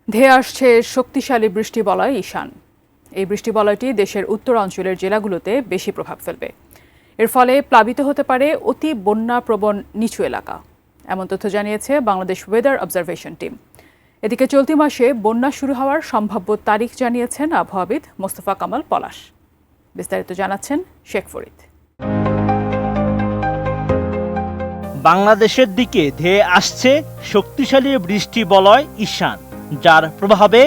ধেয়ে আসছে শক্তিশালী বৃষ্টিবলয় ঈশান। এই বৃষ্টিবলয়টি দেশের উত্তরাঞ্চলের জেলাগুলোতে বেশি প্রভাব ফেলবে। এর ফলে প্লাবিত হতে পারে অতি বন্যাপ্রবণ নিচু এলাকা, এমন তথ্য জানিয়েছে বাংলাদেশ ওয়েদার অবজারভেশন টিম। এদিকে চলতি মাসে বন্যা শুরু হওয়ার সম্ভাব্য তারিখ জানিয়েছেন আবহাওয়াবিদ মোস্তফা কামাল পলাশ। বিস্তারিত জানাচ্ছেন শেখ ফরিদ। বাংলাদেশের দিকে ধেয়ে আসছে শক্তিশালী বৃষ্টিবলয় ঈশান, যার প্রভাবে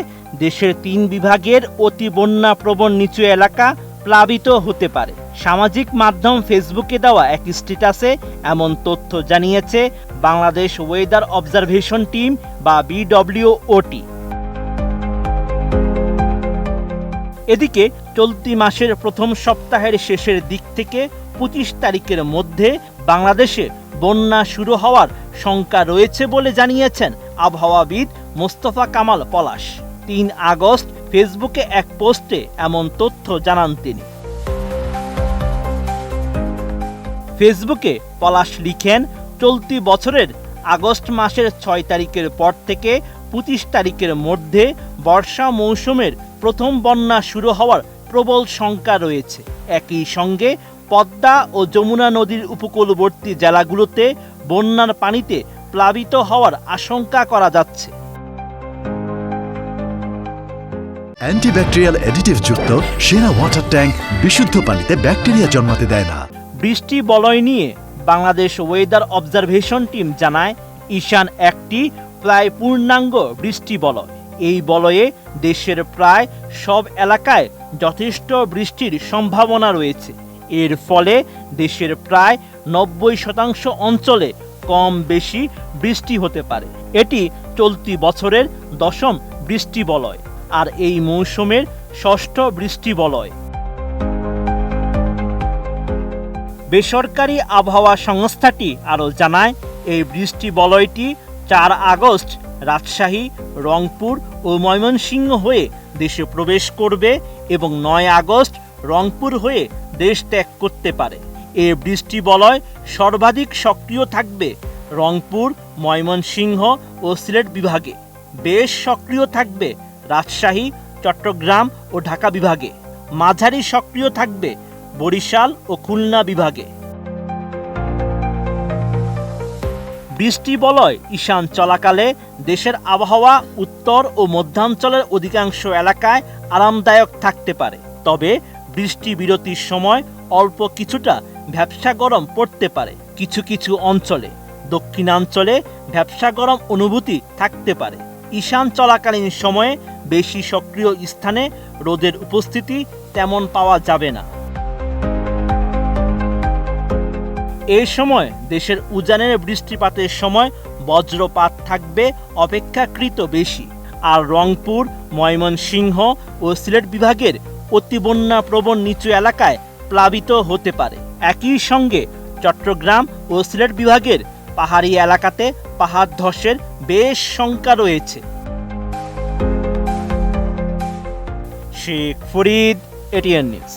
দেশের 3 বিভাগের অতি বন্যাপ্রবণ নিচু এলাকা প্লাবিত হতে পারে। সামাজিক মাধ্যম ফেসবুকে দেওয়া এক স্ট্যাটাসে এমন তথ্য জানিয়েছে বাংলাদেশ ওয়েদার অবজারভেশন টিম বা BWOT। এদিকে চলতি মাসের প্রথম সপ্তাহের শেষের দিক থেকে 25 তারিখের মধ্যে বাংলাদেশে বন্যা শুরু হওয়ার শঙ্কা রয়েছে বলে জানিয়েছেন আবহাওয়াবিদ মোস্তফা কামাল পলাশ। 3 আগস্ট ফেসবুকে এক পোস্টে এমন তথ্য জানান তিনি। ফেসবুকে পলাশ লিখেন, চলতি বছরের আগস্ট মাসের 6 তারিখের পর থেকে 25 তারিখের মধ্যে বর্ষা মৌসুমের প্রথম বন্যা শুরু হওয়ার প্রবল শঙ্কা রয়েছে। একই সঙ্গে পদ্মা ও যমুনা নদীর উপকূলবর্তী জেলাগুলোতে বন্যার পানিতে প্লাবিত হওয়ার আশঙ্কা করা যাচ্ছে। অ্যান্টিব্যাকটেরিয়াল অ্যাডিটিভ যুক্ত সেরা ওয়াটার ট্যাঙ্ক বিশুদ্ধ পানিতে ব্যাকটেরিয়া জন্মাতে দেয় না। বৃষ্টি বলয় নিয়ে বাংলাদেশ ওয়েদার অবজারভেশন টিম জানায়, ঈশান একটি প্রায় পূর্ণাঙ্গ বৃষ্টি বলয়। এই বলয়ে দেশের প্রায় সব এলাকায় যথেষ্ট বৃষ্টির সম্ভাবনা রয়েছে। এর ফলে দেশের প্রায় 90% অঞ্চলে কম বেশি বৃষ্টি হতে পারে। এটি চলতি বছরের 10ম বৃষ্টি বলয় আর এই মৌসুমের 6ষ্ঠ বৃষ্টি বলয়। বেসরকারি আবহাওয়া সংস্থাটি আরও জানায়, এই বৃষ্টি বলয়টি 4 আগস্ট রাজশাহী, রংপুর ও ময়মনসিংহ হয়ে দেশে প্রবেশ করবে এবং 9 আগস্ট রংপুর হয়ে দেশ ত্যাগ করতে পারে। এই বৃষ্টি বলয় সর্বাধিক সক্রিয় থাকবে রংপুর, ময়মনসিংহ ও সিলেট বিভাগে। বেশ সক্রিয় থাকবে রাজশাহী, চট্টগ্রাম ও ঢাকা বিভাগে। মাঝারি সক্রিয় থাকবে বরিশাল ও খুলনা বিভাগে। বৃষ্টি বলয় ঈশান চলাকালে দেশের আবহাওয়া উত্তর ও মধ্যাঞ্চলের অধিকাংশ এলাকায় আরামদায়ক থাকতে পারে। তবে বৃষ্টি বিরতির সময় অল্প কিছুটা ভ্যাপসা গরম পড়তে পারে কিছু কিছু অঞ্চলে। দক্ষিণাঞ্চলে ভ্যাপসা গরম অনুভূতি থাকতে পারে। ঈশান চলাকালীন সময়ে বেশি সক্রিয় স্থানে রোদের উপস্থিতি তেমন পাওয়া যাবে না। এই সময় দেশের উজানের বৃষ্টিপাতের সময় বজ্রপাত থাকবে অপেক্ষাকৃত বেশি। আর রংপুর, ময়মনসিংহ ও সিলেট বিভাগের অতি বন্যাপ্রবণ নিচু এলাকায় প্লাবিত হতে পারে। একই সঙ্গে চট্টগ্রাম ও সিলেট বিভাগের পাহাড়ি এলাকাতে পাহাড় ধসের বেশ শঙ্কা রয়েছে। Sheikh Farid, ATN news.